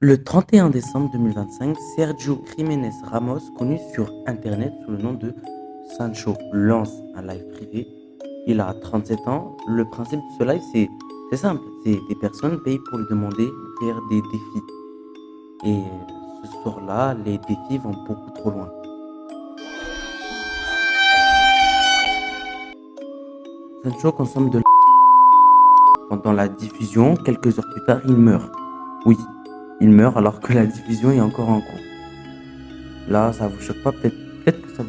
Le 31 décembre 2025, Sergio Jiménez Ramos, connu sur Internet sous le nom de Sancho, lance un live privé. Il a 37 ans. Le principe de ce live, c'est simple. C'est des personnes payent pour lui demander de faire des défis. Et ce soir-là, les défis vont beaucoup trop loin. Sancho consomme de pendant la diffusion. Quelques heures plus tard, il meurt. Oui, il meurt alors que la diffusion est encore en cours. Là, ça vous choque pas, peut-être que ça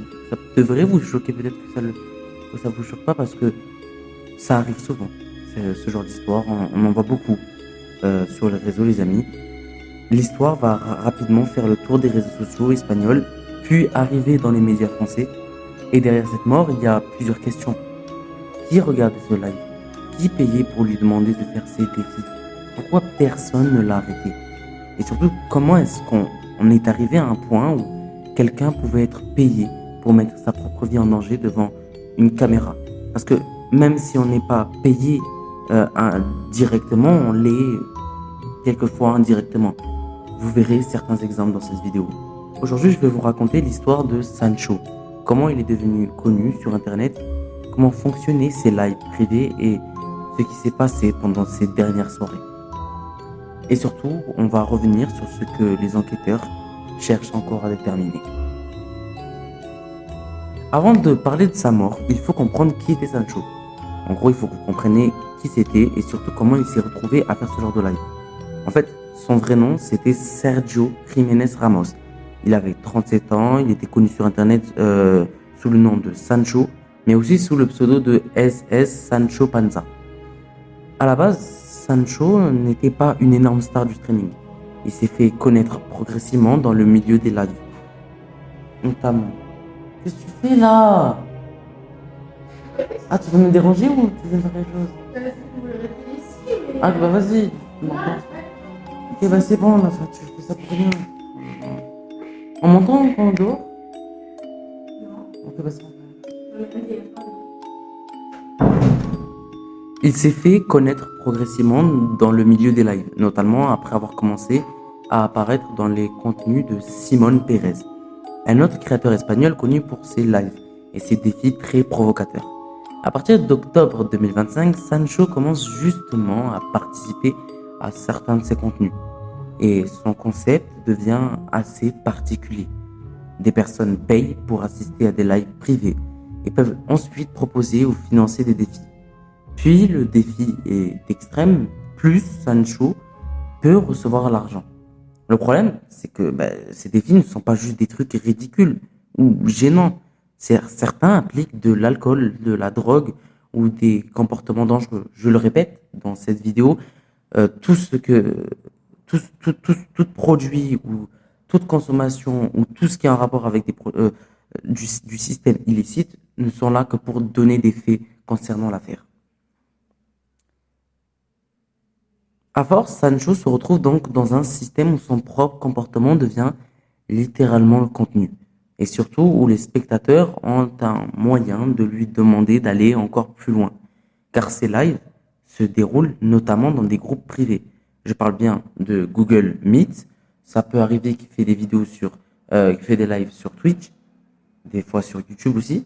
devrait vous choquer, peut-être que ça vous choque pas parce que ça arrive souvent. Ce genre d'histoire, on en voit beaucoup sur les réseaux, les amis. L'histoire va rapidement faire le tour des réseaux sociaux espagnols, puis arriver dans les médias français. Et derrière cette mort, il y a plusieurs questions. Qui regardait ce live? Qui payait pour lui demander de faire ses défis? Pourquoi personne ne l'a arrêté? Et surtout, comment est-ce qu'on est arrivé à un point où quelqu'un pouvait être payé pour mettre sa propre vie en danger devant une caméra? Parce que même si on n'est pas payé directement, on l'est quelquefois indirectement. Vous verrez certains exemples dans cette vidéo. Aujourd'hui, je vais vous raconter l'histoire de Sancho. Comment il est devenu connu sur Internet, comment fonctionnaient ses lives privés et ce qui s'est passé pendant ces dernières soirées. Et surtout, on va revenir sur ce que les enquêteurs cherchent encore à déterminer. Avant de parler de sa mort, il faut comprendre qui était Sancho. En gros, il faut que vous compreniez qui c'était et surtout comment il s'est retrouvé à faire ce genre de live. En fait, son vrai nom, c'était Sergio Jiménez Ramos. Il avait 37 ans, il était connu sur Internet sous le nom de Sancho, mais aussi sous le pseudo de SS Sancho Panza. À la base, Sancho n'était pas une énorme star du streaming. Il s'est fait connaître progressivement dans le milieu des lives. Notamment. Qu'est-ce que tu fais là? Ah, tu veux me déranger ou tu veux faire quelque chose? Ah, bah vas-y. Ok, bah c'est bon, là, tu fais ça pour rien. On m'entend en dehors? Ok, bah c'est bon. Il s'est fait connaître progressivement dans le milieu des lives, notamment après avoir commencé à apparaître dans les contenus de Simone Pérez, un autre créateur espagnol connu pour ses lives et ses défis très provocateurs. À partir d'octobre 2025, Sancho commence justement à participer à certains de ses contenus et son concept devient assez particulier. Des personnes payent pour assister à des lives privés et peuvent ensuite proposer ou financer des défis. Puis le défi est extrême, plus Sancho peut recevoir l'argent. Le problème, c'est que ces défis ne sont pas juste des trucs ridicules ou gênants. Certains impliquent de l'alcool, de la drogue ou des comportements dangereux. Je le répète dans cette vidéo, tout ce que tout produit ou toute consommation ou tout ce qui est en rapport avec du système illicite ne sont là que pour donner des faits concernant l'affaire. À force, Sancho se retrouve donc dans un système où son propre comportement devient littéralement le contenu. Et surtout où les spectateurs ont un moyen de lui demander d'aller encore plus loin. Car ces lives se déroulent notamment dans des groupes privés. Je parle bien de Google Meet. Ça peut arriver qu'il fait des vidéos qu'il fait des lives sur Twitch, des fois sur YouTube aussi.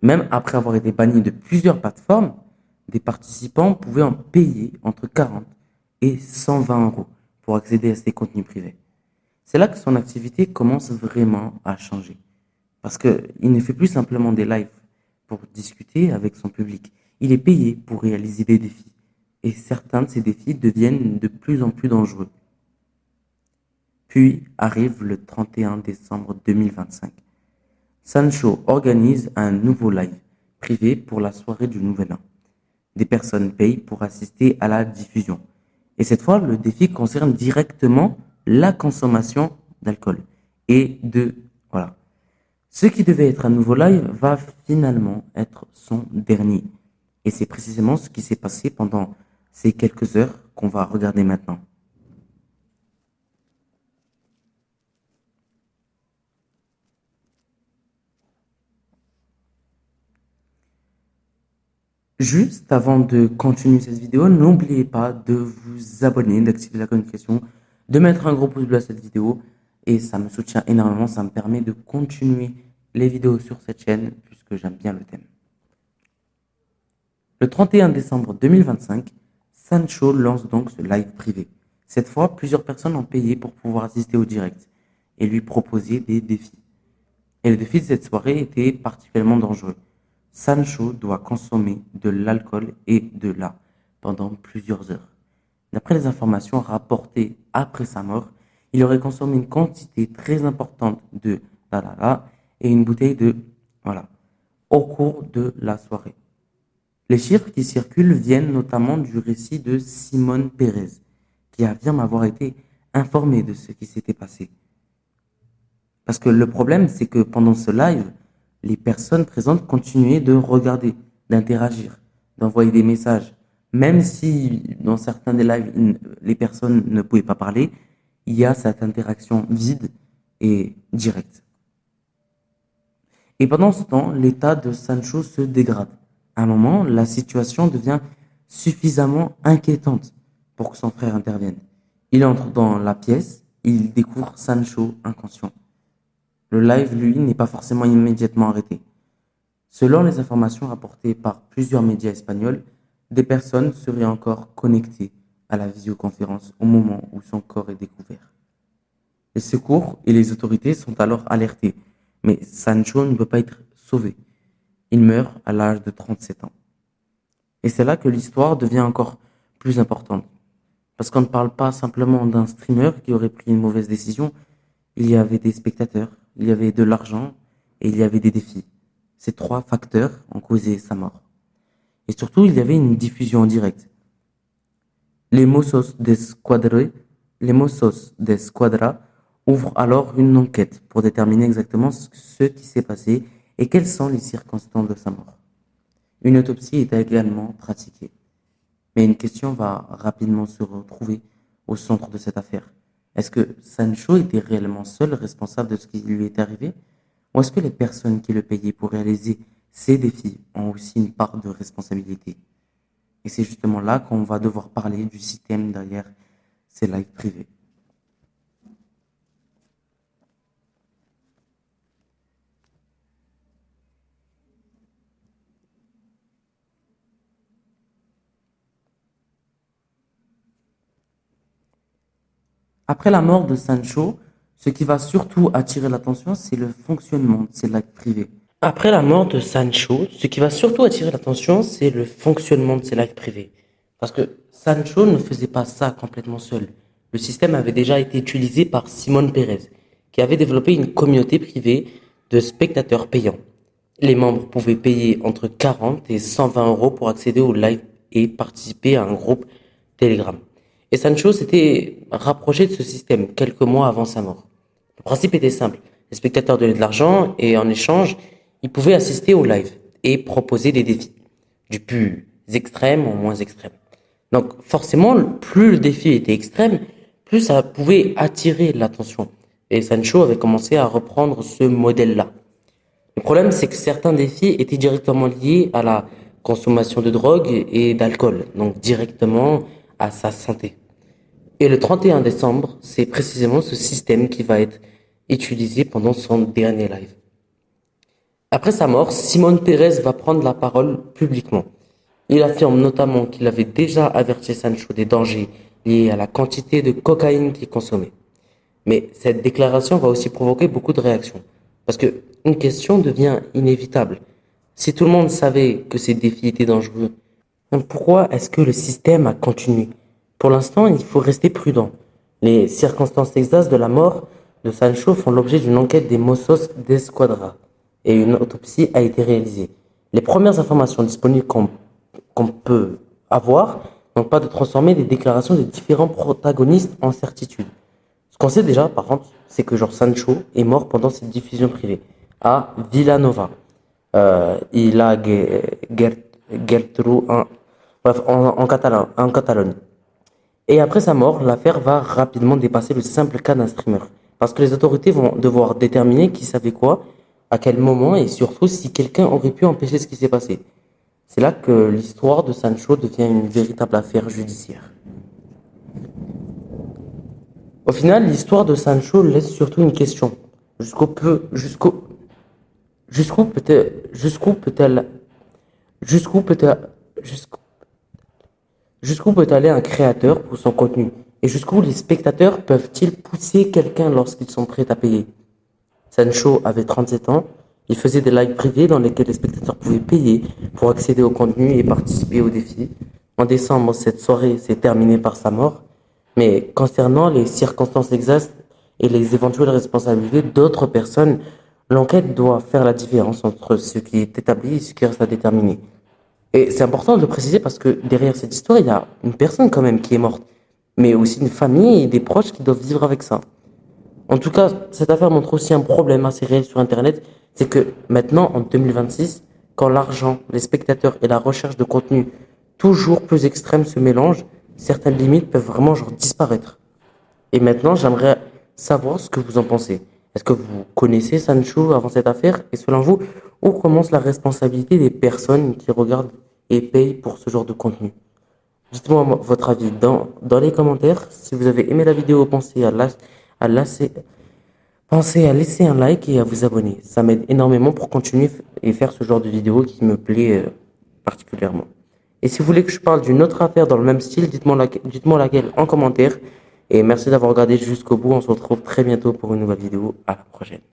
Même après avoir été banni de plusieurs plateformes, des participants pouvaient en payer entre 40 et 120 euros pour accéder à ces contenus privés. C'est là que son activité commence vraiment à changer. Parce qu'il ne fait plus simplement des lives pour discuter avec son public. Il est payé pour réaliser des défis. Et certains de ces défis deviennent de plus en plus dangereux. Puis arrive le 31 décembre 2025. Sancho organise un nouveau live privé pour la soirée du Nouvel An. Des personnes payent pour assister à la diffusion. Et cette fois, le défi concerne directement la consommation d'alcool. Voilà. Ce qui devait être un nouveau live va finalement être son dernier. Et c'est précisément ce qui s'est passé pendant ces quelques heures qu'on va regarder maintenant. Juste avant de continuer cette vidéo, n'oubliez pas de vous abonner, d'activer la notification, de mettre un gros pouce bleu à cette vidéo et ça me soutient énormément, ça me permet de continuer les vidéos sur cette chaîne puisque j'aime bien le thème. Le 31 décembre 2025, Sancho lance donc ce live privé. Cette fois, plusieurs personnes ont payé pour pouvoir assister au direct et lui proposer des défis. Et le défi de cette soirée était particulièrement dangereux. Sancho doit consommer de l'alcool et de l'A pendant plusieurs heures. D'après les informations rapportées après sa mort, il aurait consommé une quantité très importante de la et une bouteille de voilà au cours de la soirée. Les chiffres qui circulent viennent notamment du récit de Simone Pérez, qui affirme avoir été informé de ce qui s'était passé. Parce que le problème, c'est que pendant ce live, les personnes présentes continuaient de regarder, d'interagir, d'envoyer des messages. Même si dans certains des lives, les personnes ne pouvaient pas parler, il y a cette interaction vide et directe. Et pendant ce temps, l'état de Sancho se dégrade. À un moment, la situation devient suffisamment inquiétante pour que son frère intervienne. Il entre dans la pièce, il découvre Sancho inconscient. Le live, lui, n'est pas forcément immédiatement arrêté. Selon les informations rapportées par plusieurs médias espagnols, des personnes seraient encore connectées à la visioconférence au moment où son corps est découvert. Les secours et les autorités sont alors alertés, mais Sancho ne peut pas être sauvé. Il meurt à l'âge de 37 ans. Et c'est là que l'histoire devient encore plus importante. Parce qu'on ne parle pas simplement d'un streamer qui aurait pris une mauvaise décision, il y avait des spectateurs, il y avait de l'argent et il y avait des défis. Ces trois facteurs ont causé sa mort. Et surtout, il y avait une diffusion en direct. Les Mossos d'Esquadra ouvrent alors une enquête pour déterminer exactement ce qui s'est passé et quelles sont les circonstances de sa mort. Une autopsie est également pratiquée. Mais une question va rapidement se retrouver au centre de cette affaire. Est-ce que Sancho était réellement seul responsable de ce qui lui est arrivé? Ou est-ce que les personnes qui le payaient pour réaliser ces défis ont aussi une part de responsabilité? Et c'est justement là qu'on va devoir parler du système derrière ces lives privés. Après la mort de Sancho, ce qui va surtout attirer l'attention, c'est le fonctionnement de ces lives privés. Après la mort de Sancho, ce qui va surtout attirer l'attention, c'est le fonctionnement de ces lives privés. Parce que Sancho ne faisait pas ça complètement seul. Le système avait déjà été utilisé par Simone Pérez, qui avait développé une communauté privée de spectateurs payants. Les membres pouvaient payer entre 40 et 120 euros pour accéder au live et participer à un groupe Telegram. Et Sancho s'était rapproché de ce système quelques mois avant sa mort. Le principe était simple. Les spectateurs donnaient de l'argent et en échange, ils pouvaient assister au live et proposer des défis, du plus extrême au moins extrême. Donc forcément, plus le défi était extrême, plus ça pouvait attirer l'attention. Et Sancho avait commencé à reprendre ce modèle-là. Le problème, c'est que certains défis étaient directement liés à la consommation de drogue et d'alcool, donc directement à sa santé. Et le 31 décembre, c'est précisément ce système qui va être utilisé pendant son dernier live. Après sa mort, Simone Pérez va prendre la parole publiquement. Il affirme notamment qu'il avait déjà averti Sancho des dangers liés à la quantité de cocaïne qu'il consommait. Mais cette déclaration va aussi provoquer beaucoup de réactions. Parce que une question devient inévitable. Si tout le monde savait que ces défis étaient dangereux, pourquoi est-ce que le système a continué? Pour l'instant, il faut rester prudent. Les circonstances exactes de la mort de Sancho font l'objet d'une enquête des Mossos d'Esquadra et une autopsie a été réalisée. Les premières informations disponibles qu'on peut avoir n'ont pas de transformer les déclarations des différents protagonistes en certitude. Ce qu'on sait déjà, par contre, c'est que Sancho est mort pendant cette diffusion privée à Vilanova. Il a Gertrude en Catalogne. Et après sa mort, l'affaire va rapidement dépasser le simple cas d'un streamer. Parce que les autorités vont devoir déterminer qui savait quoi, à quel moment et surtout si quelqu'un aurait pu empêcher ce qui s'est passé. C'est là que l'histoire de Sancho devient une véritable affaire judiciaire. Au final, l'histoire de Sancho laisse surtout une question. Jusqu'où peut, jusqu'où, jusqu'où peut-elle, jusqu'où peut-elle, jusqu'où, jusqu'où peut aller un créateur pour son contenu? Et jusqu'où les spectateurs peuvent-ils pousser quelqu'un lorsqu'ils sont prêts à payer? Sancho avait 37 ans. Il faisait des lives privés dans lesquels les spectateurs pouvaient payer pour accéder au contenu et participer au défi. En décembre, cette soirée s'est terminée par sa mort. Mais concernant les circonstances exactes et les éventuelles responsabilités d'autres personnes, l'enquête doit faire la différence entre ce qui est établi et ce qui reste à déterminer. Et c'est important de le préciser parce que derrière cette histoire, il y a une personne quand même qui est morte, mais aussi une famille et des proches qui doivent vivre avec ça. En tout cas, cette affaire montre aussi un problème assez réel sur Internet, c'est que maintenant, en 2026, quand l'argent, les spectateurs et la recherche de contenu toujours plus extrême se mélangent, certaines limites peuvent vraiment genre disparaître. Et maintenant, j'aimerais savoir ce que vous en pensez. Est-ce que vous connaissez Sancho avant cette affaire? Et selon vous, où commence la responsabilité des personnes qui regardent et payent pour ce genre de contenu? Dites-moi votre avis dans les commentaires. Si vous avez aimé la vidéo, à lasser- pensez à laisser un like et à vous abonner. Ça m'aide énormément pour continuer et faire ce genre de vidéo qui me plaît particulièrement. Et si vous voulez que je parle d'une autre affaire dans le même style, dites-moi laquelle en commentaire. Et merci d'avoir regardé jusqu'au bout. On se retrouve très bientôt pour une nouvelle vidéo. À la prochaine.